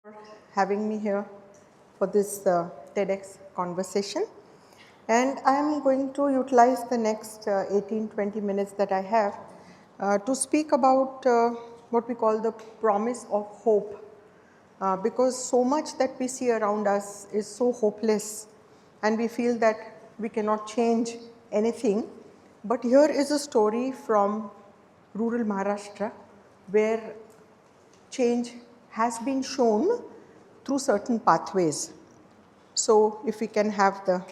for having me here for this TEDx conversation. And I am going to utilize the next 18-20 minutes that I have to speak about what we call the promise of hope. Because so much that we see around us is so hopeless and we feel that we cannot change anything. But here is a story from rural Maharashtra where change has been shown through certain pathways. So if we can have the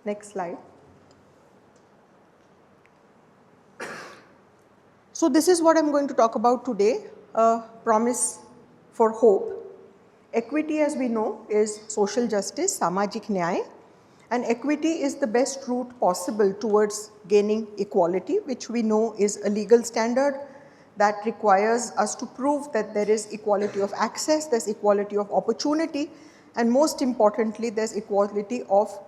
next slide. So this is what I'm going to talk about today, a promise for hope. Equity, as we know, is social justice, samajik nyay, and equity is the best route possible towards gaining equality, which we know is a legal standard that requires us to prove that there is equality of access, there's equality of opportunity, and most importantly, there's equality of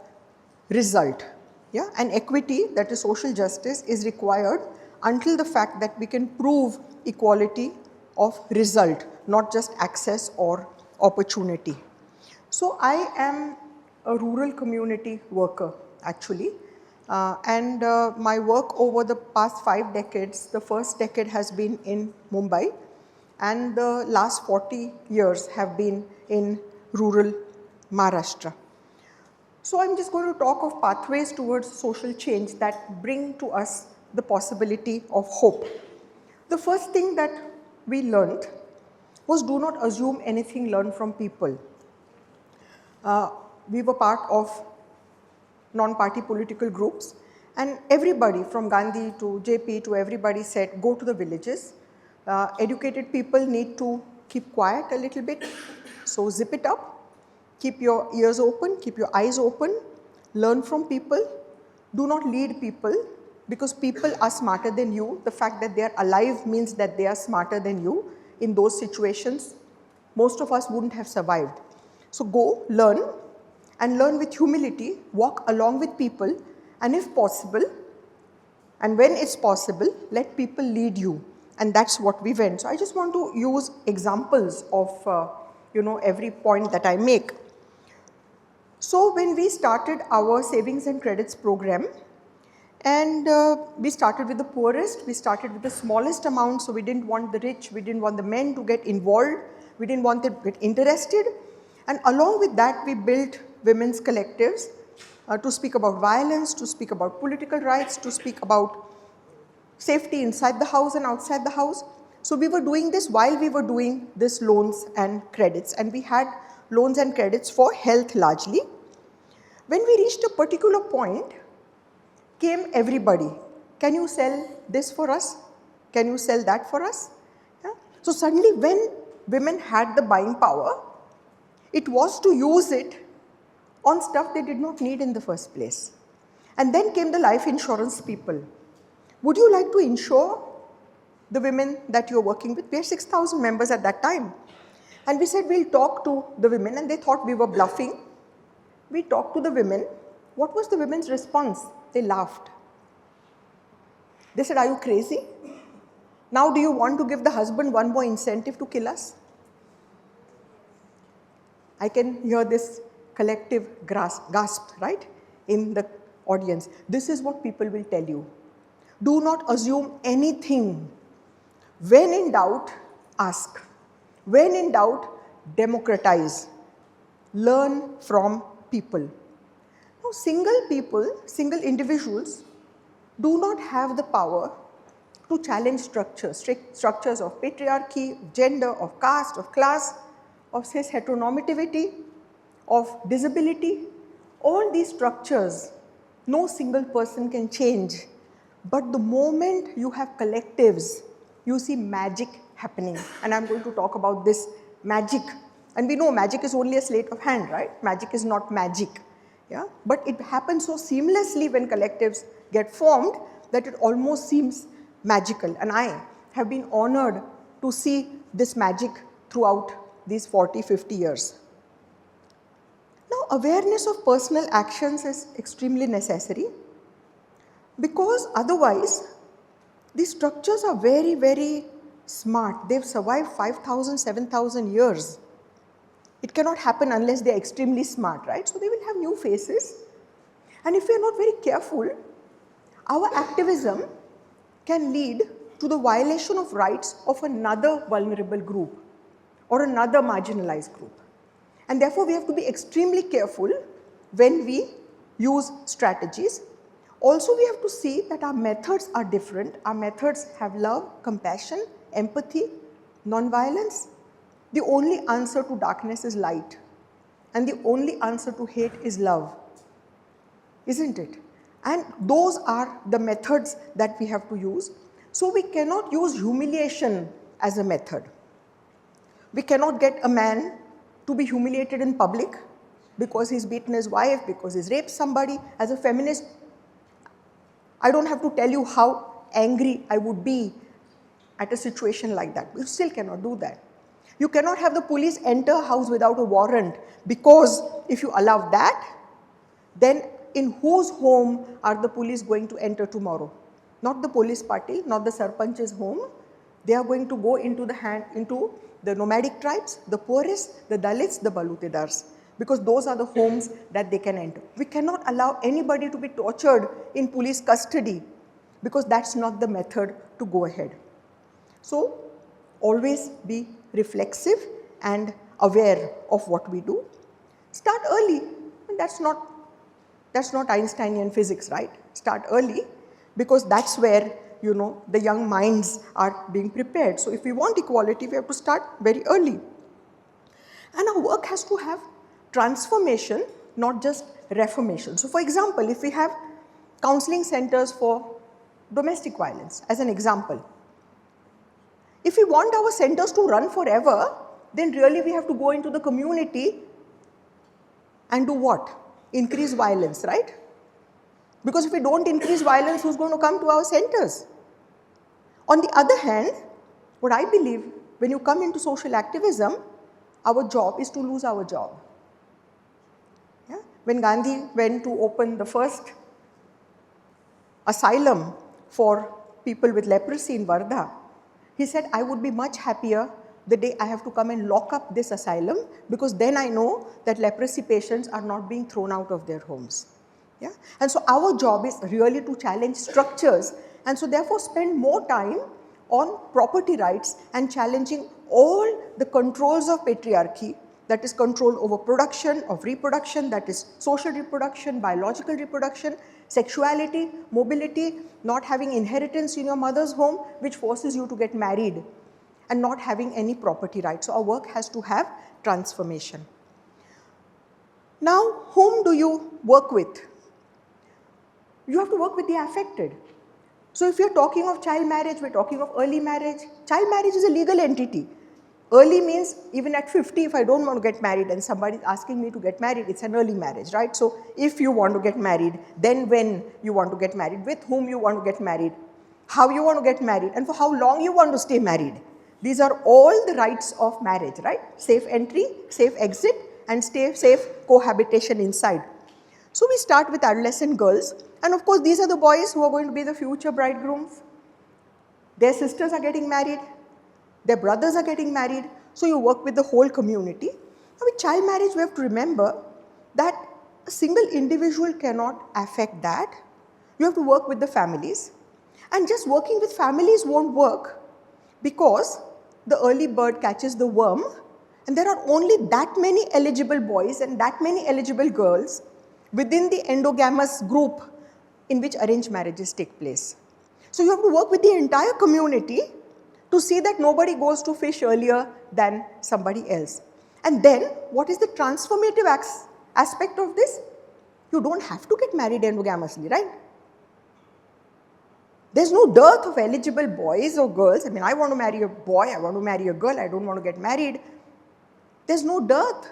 result. Yeah? And equity, that is social justice, is required until the fact that we can prove equality of result, not just access or opportunity. So I am a rural community worker actually, and my work over the past 5 decades, the first decade has been in Mumbai and the last 40 years have been in rural Maharashtra. So I'm just going to talk of pathways towards social change that bring to us the possibility of hope. The first thing that we learned was do not assume anything learned from people. We were part of non-party political groups and everybody from Gandhi to JP to everybody said go to the villages. Educated people need to keep quiet a little bit, so zip it up. Keep your ears open, keep your eyes open, learn from people. Do not lead people because people are smarter than you. The fact that they are alive means that they are smarter than you. In those situations, most of us wouldn't have survived. So go learn and learn with humility, walk along with people, and if possible, and when it's possible, let people lead you. And that's what we went. So I just want to use examples of every point that I make. So when we started our savings and credits program, and we started with the poorest, we started with the smallest amount, so we didn't want the rich, we didn't want the men to get involved, we didn't want them to get interested. And along with that, we built women's collectives to speak about violence, to speak about political rights, to speak about safety inside the house and outside the house. So we were doing this while we were doing this loans and credits, and we had loans and credits for health largely. When we reached a particular point, came everybody. Can you sell this for us? Can you sell that for us? Yeah? So suddenly when women had the buying power, it was to use it on stuff they did not need in the first place. And then came the life insurance people. Would you like to insure the women that you're working with? We had 6,000 members at that time. And we said we'll talk to the women, and they thought we were bluffing. We talked to the women. What was the women's response? They laughed. They said, are you crazy? Now do you want to give the husband one more incentive to kill us? I can hear this collective gasp, right, in the audience. This is what people will tell you. Do not assume anything. When in doubt, ask. When in doubt, democratize. Learn from people. Now, single people, single individuals do not have the power to challenge structures, strict structures of patriarchy, gender, of caste, of class, of cis heteronormativity, of disability. All these structures, no single person can change. But the moment you have collectives, you see magic happening. And I'm going to talk about this magic. And we know magic is only a sleight of hand, right? Magic is not magic. Yeah? But it happens so seamlessly when collectives get formed that it almost seems magical. And I have been honored to see this magic throughout these 40, 50 years. Now, awareness of personal actions is extremely necessary because otherwise these structures are very, very smart. They've survived 5,000, 7,000 years. It cannot happen unless they are extremely smart, right? So they will have new faces. And if we are not very careful, our activism can lead to the violation of rights of another vulnerable group or another marginalized group. And therefore, we have to be extremely careful when we use strategies. Also, we have to see that our methods are different. Our methods have love, compassion, empathy, non-violence. The only answer to darkness is light, and the only answer to hate is love, isn't it? And those are the methods that we have to use. So we cannot use humiliation as a method. We cannot get a man to be humiliated in public because he's beaten his wife, because he's raped somebody. As a feminist, I don't have to tell you how angry I would be at a situation like that. You still cannot do that. You cannot have the police enter a house without a warrant, because if you allow that, then in whose home are the police going to enter tomorrow? Not the police party, not the sarpanch's home. They are going to go into the nomadic tribes, the poorest, the Dalits, the Balutidars, because those are the homes that they can enter. We cannot allow anybody to be tortured in police custody, because that's not the method to go ahead. So always be reflexive and aware of what we do. Start early, and that's not Einsteinian physics, right? Start early, because that's where, you know, the young minds are being prepared. So if we want equality, we have to start very early. And our work has to have transformation, not just reformation. So for example, if we have counseling centers for domestic violence, as an example, if we want our centers to run forever, then really we have to go into the community and do what? Increase violence, right? Because if we don't increase violence, who's going to come to our centers? On the other hand, what I believe, when you come into social activism, our job is to lose our job. Yeah? When Gandhi went to open the first asylum for people with leprosy in Wardha, he said, I would be much happier the day I have to come and lock up this asylum, because then I know that leprosy patients are not being thrown out of their homes. Yeah? And so our job is really to challenge structures, and so therefore spend more time on property rights and challenging all the controls of patriarchy, that is control over production, of reproduction, that is social reproduction, biological reproduction, sexuality, mobility, not having inheritance in your mother's home, which forces you to get married, and not having any property rights. So our work has to have transformation. Now, whom do you work with? You have to work with the affected. So if you're talking of child marriage, we're talking of early marriage. Child marriage is a legal entity. Early means even at 50, if I don't want to get married and somebody is asking me to get married, it's an early marriage, right? So if you want to get married, then when you want to get married, with whom you want to get married, how you want to get married, and for how long you want to stay married. These are all the rights of marriage, right? Safe entry, safe exit, and safe cohabitation inside. So we start with adolescent girls, and of course these are the boys who are going to be the future bridegrooms. Their sisters are getting married, their brothers are getting married, so you work with the whole community. Now with child marriage, we have to remember that a single individual cannot affect that. You have to work with the families, and just working with families won't work, because the early bird catches the worm, and there are only that many eligible boys and that many eligible girls within the endogamous group in which arranged marriages take place. So you have to work with the entire community to see that nobody goes to fish earlier than somebody else. And then, what is the transformative aspect of this? You don't have to get married endogamously, right? There's no dearth of eligible boys or girls. I mean, I want to marry a boy, I want to marry a girl, I don't want to get married. There's no dearth.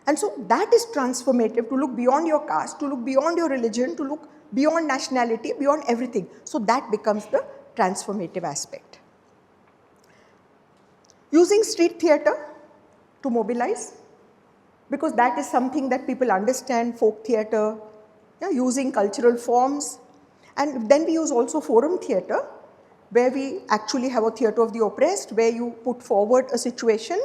And so that is transformative, to look beyond your caste, to look beyond your religion, to look beyond nationality, beyond everything. So that becomes the transformative aspect. Using street theatre to mobilize, because that is something that people understand, folk theatre, yeah, using cultural forms. And then we use also forum theatre, where we actually have a theatre of the oppressed, where you put forward a situation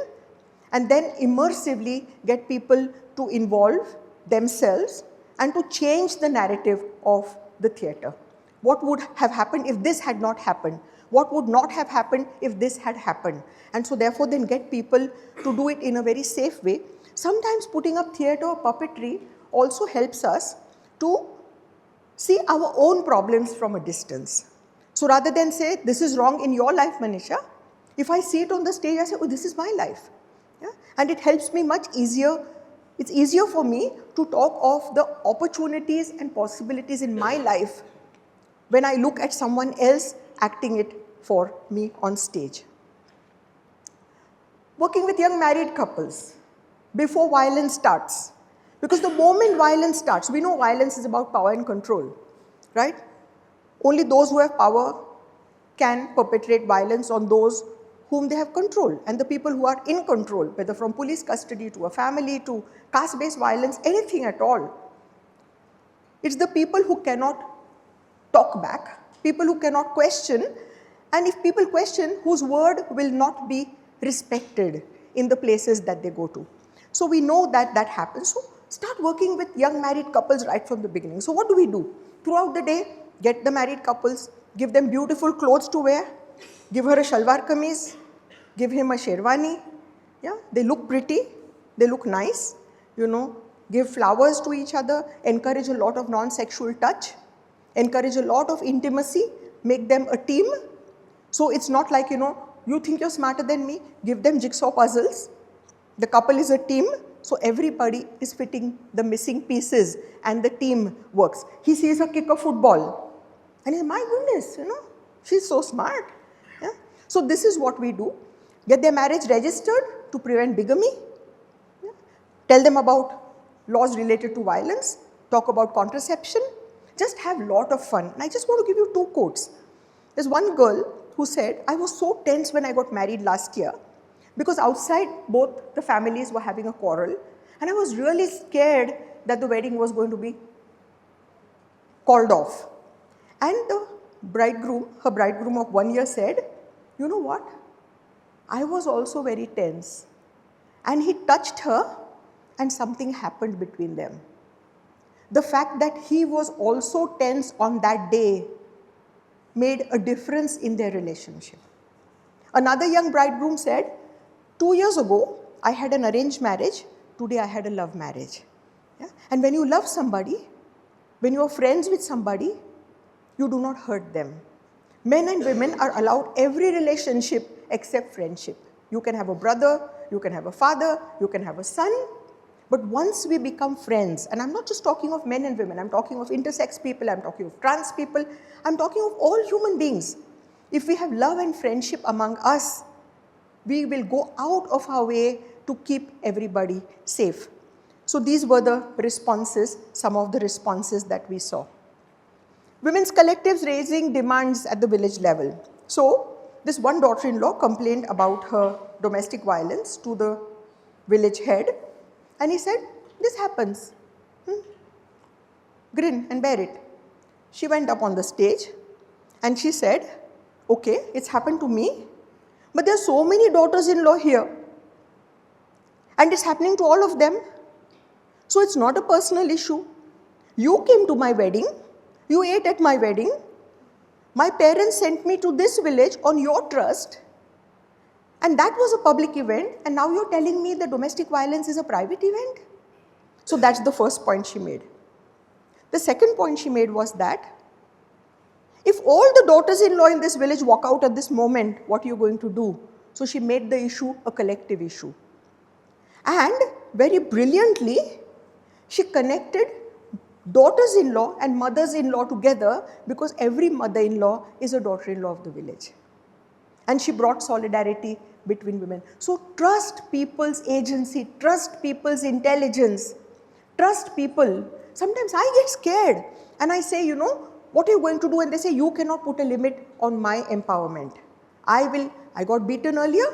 and then immersively get people to involve themselves and to change the narrative of the theatre. What would have happened if this had not happened? What would not have happened if this had happened? And so therefore then get people to do it in a very safe way. Sometimes putting up theatre or puppetry also helps us to see our own problems from a distance. So rather than say, this is wrong in your life, Manisha, if I see it on the stage, I say, oh, this is my life. Yeah? And it helps me much easier. It's easier for me to talk of the opportunities and possibilities in my life when I look at someone else acting it for me on stage. Working with young married couples before violence starts. Because the moment violence starts, we know violence is about power and control, right? Only those who have power can perpetrate violence on those whom they have control, and the people who are in control, whether from police custody to a family to caste-based violence, anything at all. It's the people who cannot talk back, people who cannot question, and if people question, whose word will not be respected in the places that they go to. So we know that that happens. So start working with young married couples right from the beginning. So what do we do? Throughout the day, get the married couples, give them beautiful clothes to wear, give her a shalwar kameez, give him a sherwani. Yeah, they look pretty, they look nice, give flowers to each other, encourage a lot of non-sexual touch, encourage a lot of intimacy, make them a team. So it's not like, you think you're smarter than me, give them jigsaw puzzles. The couple is a team, so everybody is fitting the missing pieces and the team works. He sees her kick a football and he's, my goodness, she's so smart. Yeah? So this is what we do. Get their marriage registered to prevent bigamy. Yeah? Tell them about laws related to violence. Talk about contraception. Just have a lot of fun. And I just want to give you 2 quotes. There's one girl who said, I was so tense when I got married last year because outside both the families were having a quarrel and I was really scared that the wedding was going to be called off. And the bridegroom, her bridegroom of 1 year said, you know what? I was also very tense. And he touched her and something happened between them. The fact that he was also tense on that day made a difference in their relationship. Another young bridegroom said, 2 years ago, I had an arranged marriage. Today, I had a love marriage. Yeah? And when you love somebody, when you are friends with somebody, you do not hurt them. Men and women are allowed every relationship except friendship. You can have a brother, you can have a father, you can have a son. But once we become friends, and I'm not just talking of men and women, I'm talking of intersex people, I'm talking of trans people, I'm talking of all human beings. If we have love and friendship among us, we will go out of our way to keep everybody safe. So these were the responses, some of the responses that we saw. Women's collectives raising demands at the village level. So this one daughter-in-law complained about her domestic violence to the village head. And he said, this happens. Grin and bear it. She went up on the stage and she said, okay, it's happened to me, but there are so many daughters-in-law here and it's happening to all of them. So it's not a personal issue. You came to my wedding, you ate at my wedding, my parents sent me to this village on your trust, and that was a public event, and now you're telling me that domestic violence is a private event? So that's the first point she made. The second point she made was that if all the daughters-in-law in this village walk out at this moment, what are you going to do? So she made the issue a collective issue. And very brilliantly, she connected daughters-in-law and mothers-in-law together because every mother-in-law is a daughter-in-law of the village. And she brought solidarity between women. So trust people's agency, trust people's intelligence, trust people. Sometimes I get scared and I say, what are you going to do? And they say, you cannot put a limit on my empowerment. I got beaten earlier,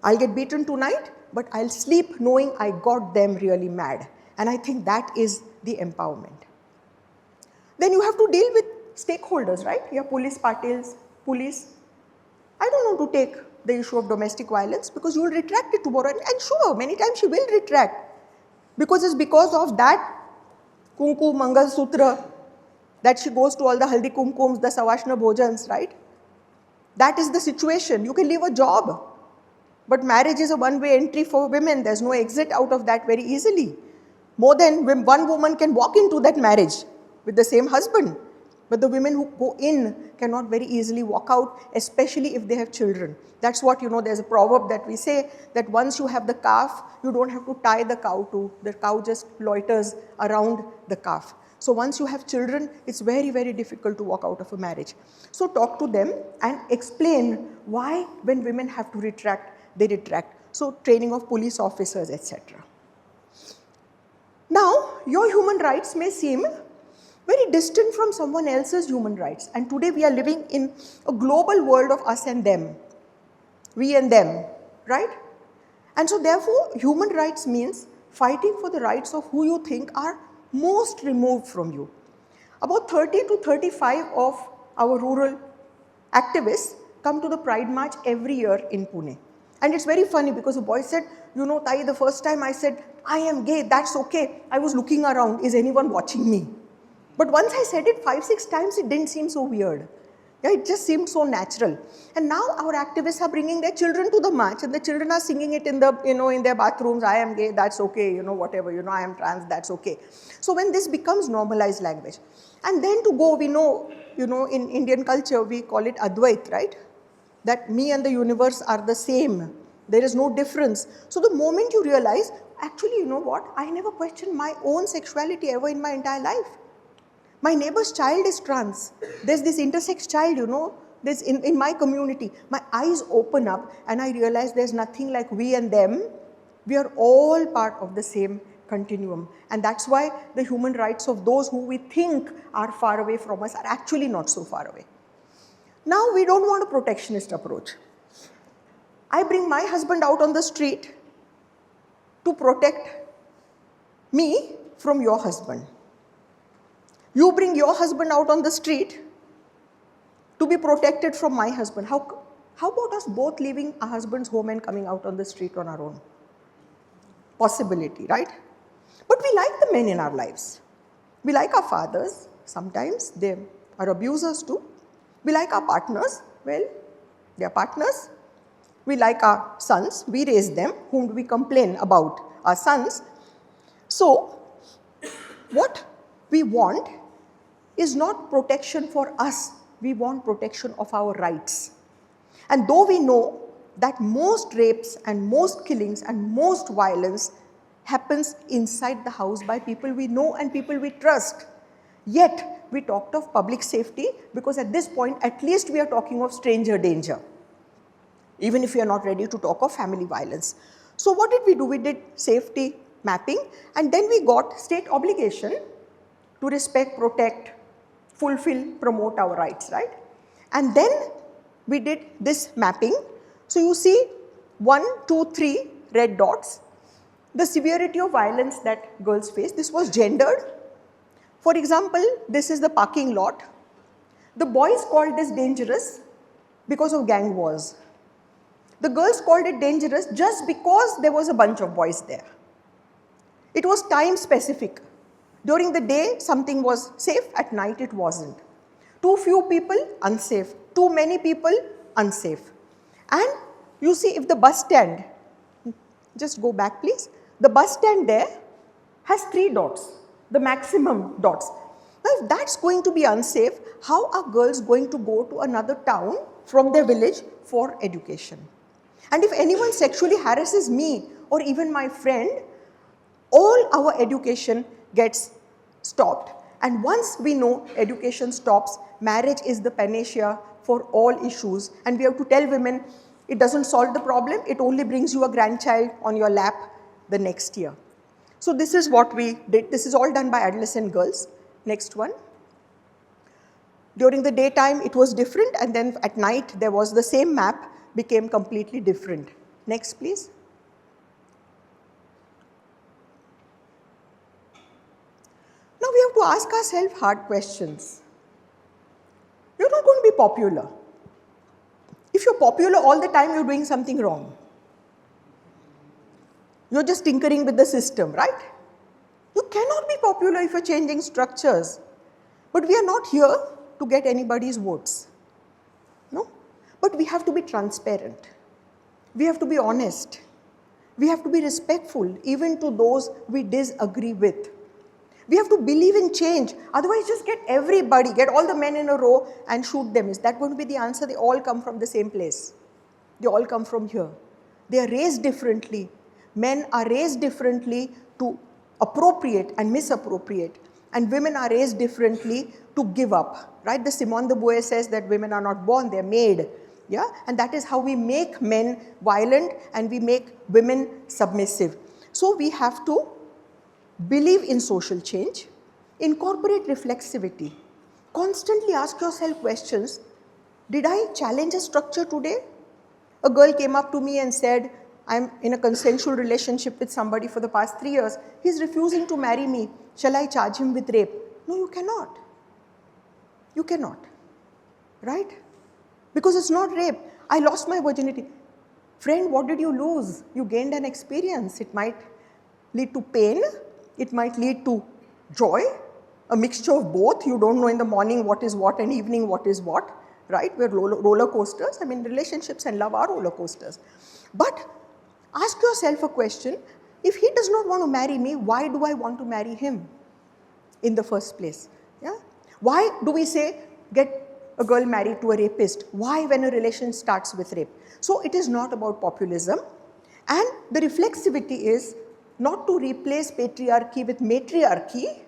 I'll get beaten tonight, but I'll sleep knowing I got them really mad. And I think that is the empowerment. Then you have to deal with stakeholders, right? You have police, patels, police. I don't want to take the issue of domestic violence because you will retract it tomorrow. And sure, many times she will retract because it's because of that Kunku Mangal Sutra that she goes to all the Haldi Kumkums, the Savashna Bhojans, right? That is the situation. You can leave a job, but marriage is a one-way entry for women. There's no exit out of that very easily. More than one woman can walk into that marriage with the same husband. But the women who go in cannot very easily walk out, especially if they have children. That's what, there's a proverb that we say that once you have the calf, you don't have to tie the cow to, the cow just loiters around the calf. So once you have children, it's very, very difficult to walk out of a marriage. So talk to them and explain why when women have to retract, they retract. So training of police officers, etc. Now, your human rights may seem very distant from someone else's human rights. And today we are living in a global world of us and them. We and them, right? And so therefore, human rights means fighting for the rights of who you think are most removed from you. About 30 to 35 of our rural activists come to the Pride March every year in Pune. And it's very funny because a boy said, Tai, the first time I said, I am gay, that's okay. I was looking around, is anyone watching me? But once I said it 5-6 times, it didn't seem so weird. Yeah, it just seemed so natural. And now our activists are bringing their children to the march and the children are singing it in the, in their bathrooms, I am gay, that's okay, whatever, I am trans, that's okay. So when this becomes normalized language, and then to go, we know, in Indian culture, we call it Advait, right? That me and the universe are the same. There is no difference. So the moment you realize, actually, you know what? I never questioned my own sexuality ever in my entire life. My neighbor's child is trans. There's this intersex child, there's in my community. My eyes open up and I realize there's nothing like we and them. We are all part of the same continuum. And that's why the human rights of those who we think are far away from us are actually not so far away. Now we don't want a protectionist approach. I bring my husband out on the street to protect me from your husband. You bring your husband out on the street to be protected from my husband. How about us both leaving our husband's home and coming out on the street on our own? Possibility, right? But we like the men in our lives. We like our fathers. Sometimes they are abusers too. We like our partners. Well, they are partners. We like our sons. We raise them. Whom do we complain about? Our sons. So, what we want is not protection for us. We want protection of our rights. And though we know that most rapes and most killings and most violence happens inside the house by people we know and people we trust, yet we talked of public safety because at this point at least we are talking of stranger danger, even if we are not ready to talk of family violence. So what did we do? We did safety mapping and then we got state obligation to respect, protect, fulfill, promote our rights, right? And then we did this mapping. So you see 1, 2, 3 red dots. The severity of violence that girls face, this was gendered. For example, this is the parking lot. The boys called this dangerous because of gang wars. The girls called it dangerous just because there was a bunch of boys there. It was time specific. During the day, something was safe, at night it wasn't. Too few people, unsafe. Too many people, unsafe. And you see if the bus stand, just go back please, the bus stand there has 3 dots, the maximum dots. Now if that's going to be unsafe, how are girls going to go to another town from their village for education? And if anyone sexually harasses me or even my friend, all our education gets stopped. And once we know education stops, marriage is the panacea for all issues. And we have to tell women, it doesn't solve the problem, it only brings you a grandchild on your lap the next year. So this is what we did. This is all done by adolescent girls. Next one. During the daytime, it was different, and then at night, there was the same map, became completely different. Next, please. Now we have to ask ourselves hard questions. You're not going to be popular. If you're you're popular all the time, you're doing something wrong. You're just tinkering with the system, right? You cannot be popular if you're changing structures. But we are not here to get anybody's votes. No? But we have to be transparent. We have to be honest. We have to be respectful even to those we disagree with. We have to believe in change. Otherwise, just get everybody, get all the men in a row and shoot them. Is that going to be the answer? They all come from the same place. They all come from here. They are raised differently. Men are raised differently to appropriate and misappropriate. And women are raised differently to give up. Right? The Simone de Beauvoir says that women are not born, they're made. Yeah? And that is how we make men violent and we make women submissive. So we have to believe in social change, incorporate reflexivity. Constantly ask yourself questions. Did I challenge a structure today? A girl came up to me and said, I'm in a consensual relationship with somebody for the past 3 years. He's refusing to marry me. Shall I charge him with rape? No, you cannot. You cannot. Right? Because it's not rape. I lost my virginity. Friend, what did you lose? You gained an experience. It might lead to pain. It might lead to joy, a mixture of both. You don't know in the morning what is what and evening what is what, right? We're roller coasters. I mean, relationships and love are roller coasters. But ask yourself a question. If he does not want to marry me, why do I want to marry him in the first place? Yeah? Why do we say, get a girl married to a rapist? Why when a relation starts with rape? So it is not about populism. And the reflexivity is not to replace patriarchy with matriarchy,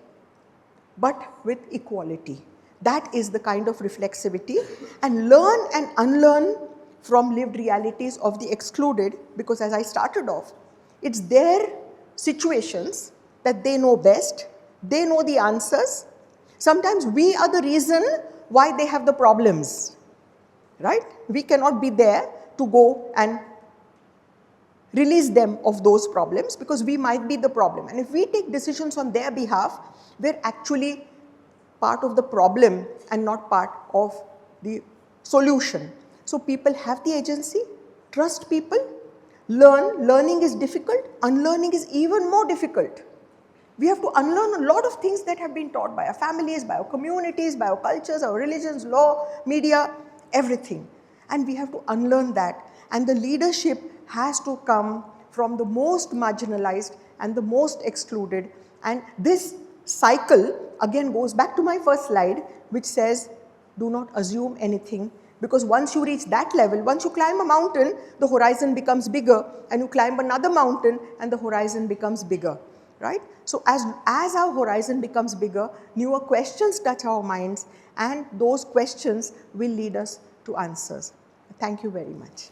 but with equality. That is the kind of reflexivity. And learn and unlearn from lived realities of the excluded, because as I started off, it's their situations that they know best. They know the answers. Sometimes we are the reason why they have the problems, right? We cannot be there to go and release them of those problems because we might be the problem. And if we take decisions on their behalf, we're actually part of the problem and not part of the solution. So people have the agency, trust people, learn. Learning is difficult, unlearning is even more difficult. We have to unlearn a lot of things that have been taught by our families, by our communities, by our cultures, our religions, law, media, everything. And we have to unlearn that. And the leadership has to come from the most marginalized and the most excluded. And this cycle again goes back to my first slide, which says, do not assume anything. Because once you reach that level, once you climb a mountain, the horizon becomes bigger, and you climb another mountain and the horizon becomes bigger, right? So as our horizon becomes bigger, newer questions touch our minds, and those questions will lead us to answers. Thank you very much.